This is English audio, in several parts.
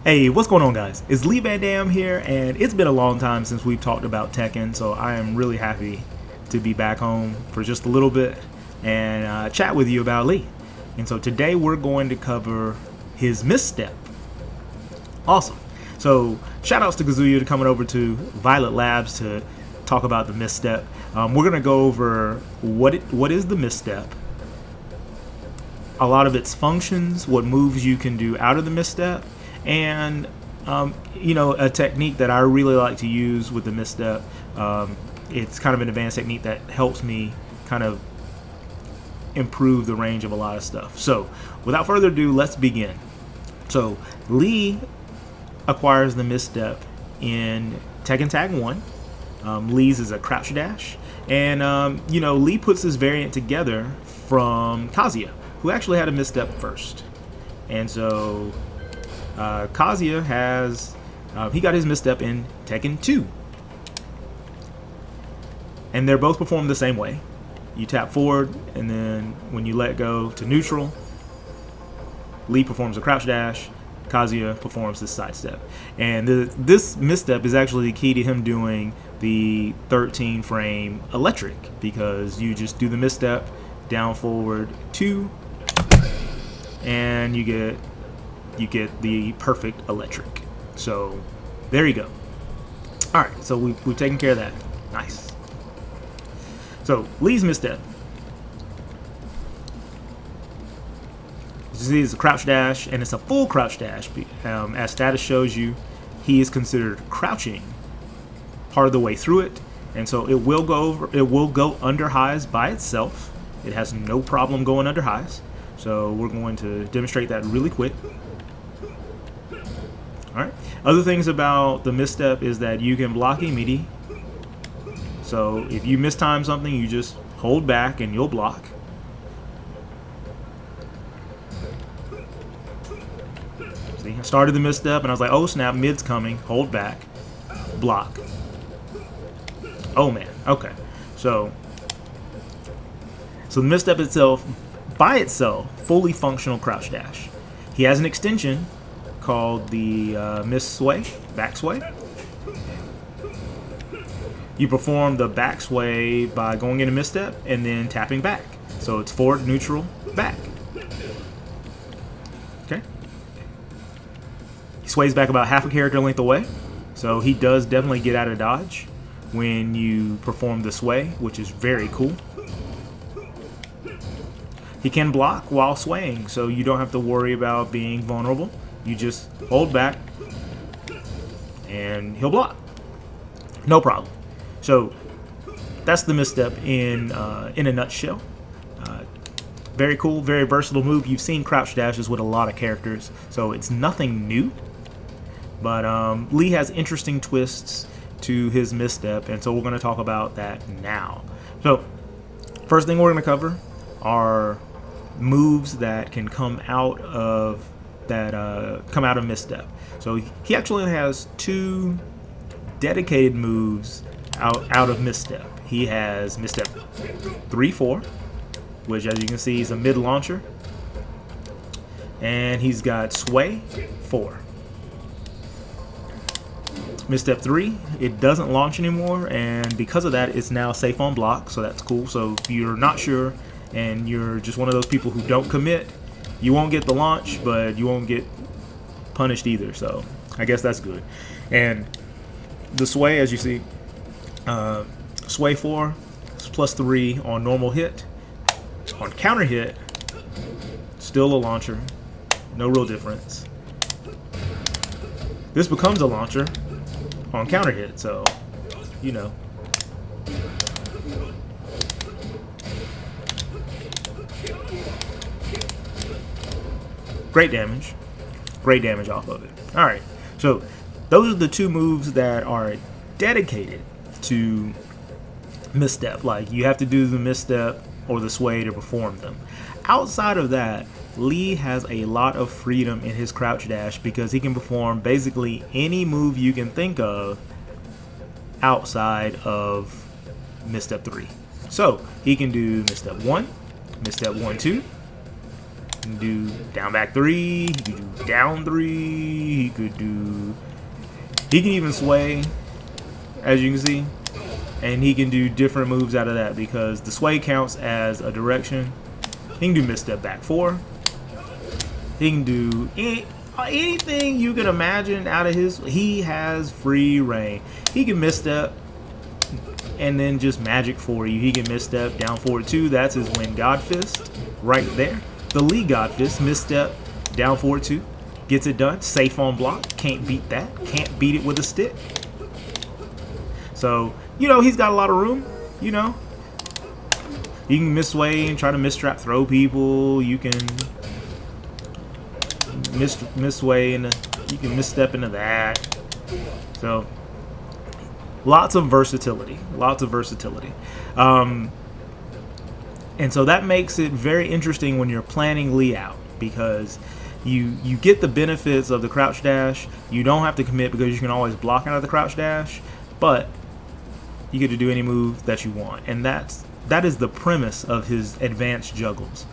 Hey, what's going on, guys? It's Lee Van Dam here, and it's been a long time since we've talked about Tekken, so I am really happy to be back home for just a little bit and chat with you about Lee. And so today we're going to cover his misstep. Awesome. So shout outs to Kazuya to coming over to Violet Labs to talk about the misstep. We're going to go over what is the misstep, a lot of its functions, what moves you can do out of the misstep, and a technique that I really like to use with the misstep. It's kind of an advanced technique that helps me kind of improve the range of a lot of stuff. So without further ado, let's begin. So Lee acquires the misstep in Tekken Tag 1. Lee's is a crouch dash, and Lee puts this variant together from Kazuya, who actually had a misstep first. And so Kazuya has he got his misstep in Tekken 2, and they're both performed the same way. You tap forward, and then when you let go to neutral, Lee performs a crouch dash, Kazuya performs this sidestep. And this misstep is actually the key to him doing the 13 frame electric, because you just do the misstep, down forward 2, and you get the perfect electric. So there you go. All right, so we've taken care of that. Nice. So Lee's misstep. This is a crouch dash, and it's a full crouch dash. As status shows you, he is considered crouching part of the way through it, and so it will go under highs by itself. It has no problem going under highs. So we're going to demonstrate that really quick. Alright. Other things about the misstep is that you can block immediately. So if you mistime something, you just hold back and you'll block. See, I started the misstep and I was like, oh snap, mid's coming, hold back, block. Oh man, okay. So the misstep itself, by itself, fully functional crouch dash. He has an extension called the miss sway, back sway. You perform the back sway by going into misstep and then tapping back. So it's forward, neutral, back. Okay. He sways back about half a character length away. So he does definitely get out of dodge when you perform the sway, which is very cool. He can block while swaying, so you don't have to worry about being vulnerable. You just hold back, and he'll block. No problem. So that's the misstep in a nutshell. Very cool, very versatile move. You've seen crouch dashes with a lot of characters, so it's nothing new. But Lee has interesting twists to his misstep, and so we're going to talk about that now. So first thing we're going to cover are moves that can come out of misstep. So he actually has two dedicated moves out of misstep. He has misstep 3-4, which as you can see is a mid launcher, and he's got sway 4. Misstep 3, it doesn't launch anymore, and because of that, it's now safe on block, so that's cool. So if you're not sure and you're just one of those people who don't commit, you won't get the launch, but you won't get punished either, so I guess that's good. And the sway, as you see, sway 4 plus 3 on normal hit. On counter hit, still a launcher, no real difference. This becomes a launcher on counter hit, so you know. Great damage off of it. Alright, so those are the two moves that are dedicated to misstep. Like, you have to do the misstep or the sway to perform them. Outside of that, Lee has a lot of freedom in his crouch dash because he can perform basically any move you can think of outside of misstep 3. So he can do misstep 1, misstep 1-2, He can do down back 3. He can do down 3. He can even sway, as you can see. And he can do different moves out of that because the sway counts as a direction. He can do misstep back 4. He can do anything you can imagine out of his. He has free reign. He can misstep and then just magic for you. He can misstep down forward 2. That's his win God Fist right there. The Lee God Fist, misstep down forward 2. Gets it done. Safe on block. Can't beat that. Can't beat it with a stick. So, you know, he's got a lot of room, you know. You can misway and try to mistrap throw people. You can misway and you can misstep into that. So, lots of versatility. Lots of versatility. And so that makes it very interesting when you're planning Lee out because you get the benefits of the crouch dash. You don't have to commit because you can always block out of the crouch dash, but you get to do any move that you want, and that is the premise of his advanced juggles,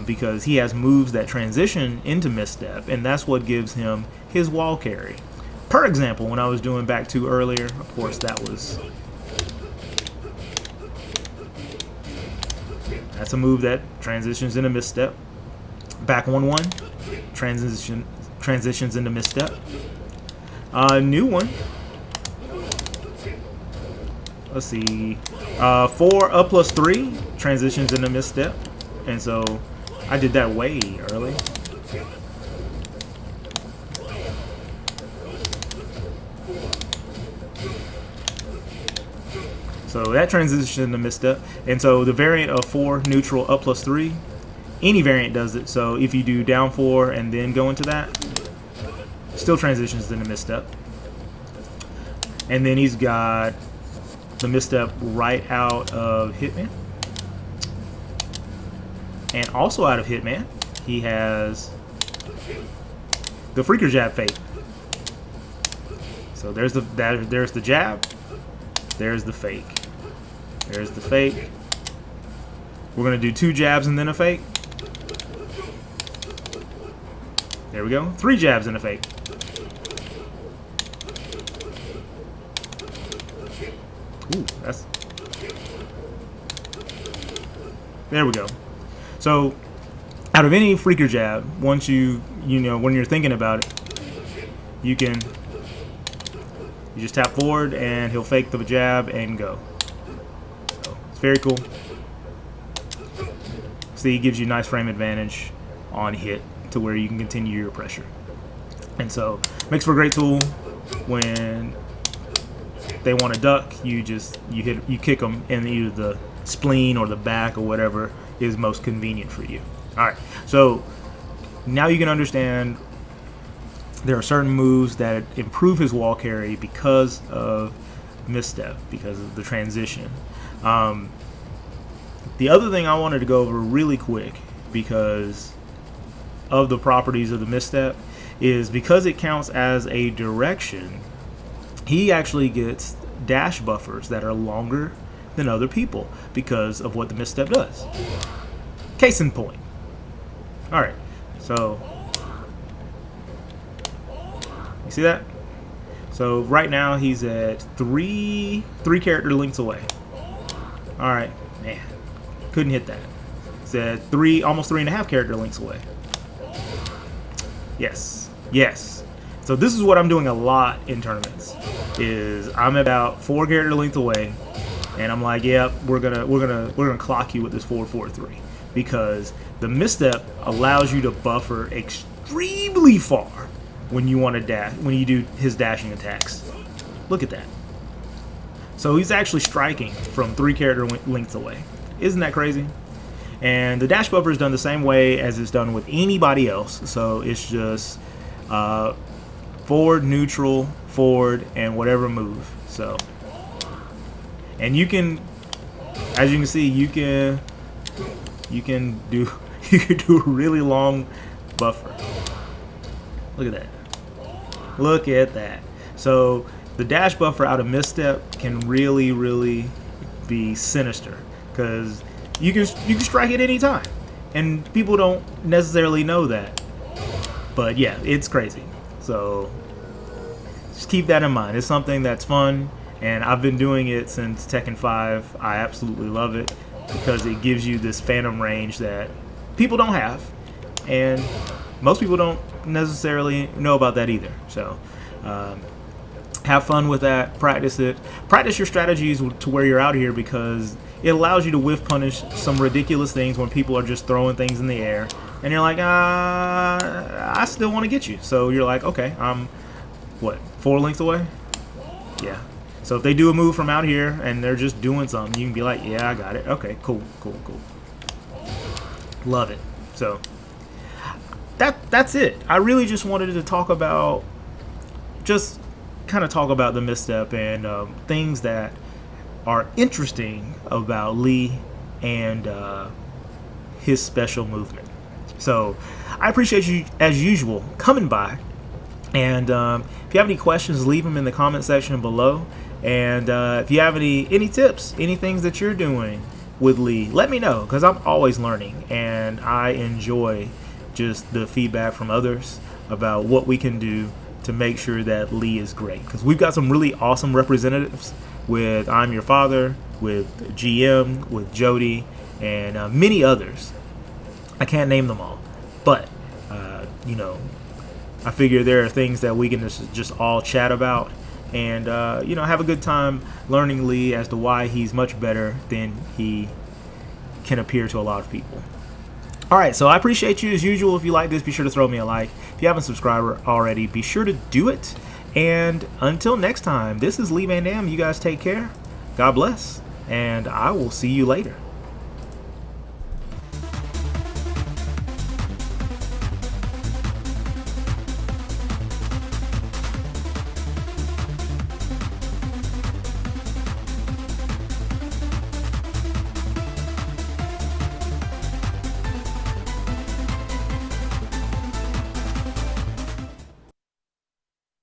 because he has moves that transition into misstep, and that's what gives him his wall carry. Per example, when I was doing back 2 earlier, of course that's a move that transitions into misstep. Back 1-1 transitions into misstep. New one. Let's see, 4 up plus 3 transitions into misstep, and so I did that way early. So that transitions into misstep, and so the variant of 4 neutral up plus 3, any variant does it. So if you do down 4 and then go into that, still transitions into misstep, and then he's got the misstep right out of Hitman, and also out of Hitman he has the freaker jab fake. So there's the jab, there's the fake, there's the fake. We're gonna do 2 jabs and then a fake. There we go, 3 jabs and a fake. Ooh, there we go. So out of any freaker jab, once you know when you're thinking about it, you just tap forward and he'll fake the jab and go. So it's very cool. See, it gives you nice frame advantage on hit to where you can continue your pressure, and so makes for a great tool when they want to duck. You kick them in either the spleen or the back or whatever is most convenient for you. All right, so now you can understand there are certain moves that improve his wall carry because of misstep, because of the transition. The other thing I wanted to go over really quick because of the properties of the misstep is because it counts as a direction, he actually gets dash buffers that are longer than other people because of what the misstep does. Case in point. Alright, so you see that? So right now he's at three character lengths away. Alright, man. Couldn't hit that. He's at almost 3.5 character lengths away. Yes. Yes. So this is what I'm doing a lot in tournaments. Is I'm about 4 character length away, and I'm like, yep, we're gonna clock you with this 4-4-3 because the misstep allows you to buffer extremely far when you want to dash, when you do his dashing attacks. Look at that. So he's actually striking from 3 character lengths away. Isn't that crazy? And the dash buffer is done the same way as it's done with anybody else. So it's just forward, neutral, forward, and whatever move. So, and you can, as you can see, you can do a really long buffer. Look at that. Look at that. So the dash buffer out of misstep can really be sinister because you can strike at any time. And people don't necessarily know that. But yeah, it's crazy. So just keep that in mind. It's something that's fun, and I've been doing it since Tekken 5. I absolutely love it because it gives you this phantom range that people don't have, and most people don't necessarily know about that either. So have fun with that. Practice it. Practice your strategies to where you're out here, because it allows you to whiff punish some ridiculous things when people are just throwing things in the air, and you're like, I still want to get you. So you're like, okay, I'm what, 4 lengths away? Yeah. So if they do a move from out here and they're just doing something, you can be like, yeah, I got it. Okay, cool. Love it. So that's it. I really just wanted to talk about, just kind of talk about the misstep and things that are interesting about Lee and his special movement. So I appreciate you, as usual, coming by. And if you have any questions, leave them in the comment section below. And if you have any tips, any things that you're doing with Lee, let me know, because I'm always learning, and I enjoy just the feedback from others about what we can do to make sure that Lee is great. Because we've got some really awesome representatives with I'm Your Father, with GM, with Jody, and many others. I can't name them all, but you know, I figure there are things that we can just all chat about, and you know, have a good time learning Lee as to why he's much better than he can appear to a lot of people. All right, so I appreciate you as usual. If you like this, be sure to throw me a like. If you haven't subscribed already, be sure to do it. And until next time, this is Lee Van Dam. You guys take care. God bless, and I will see you later.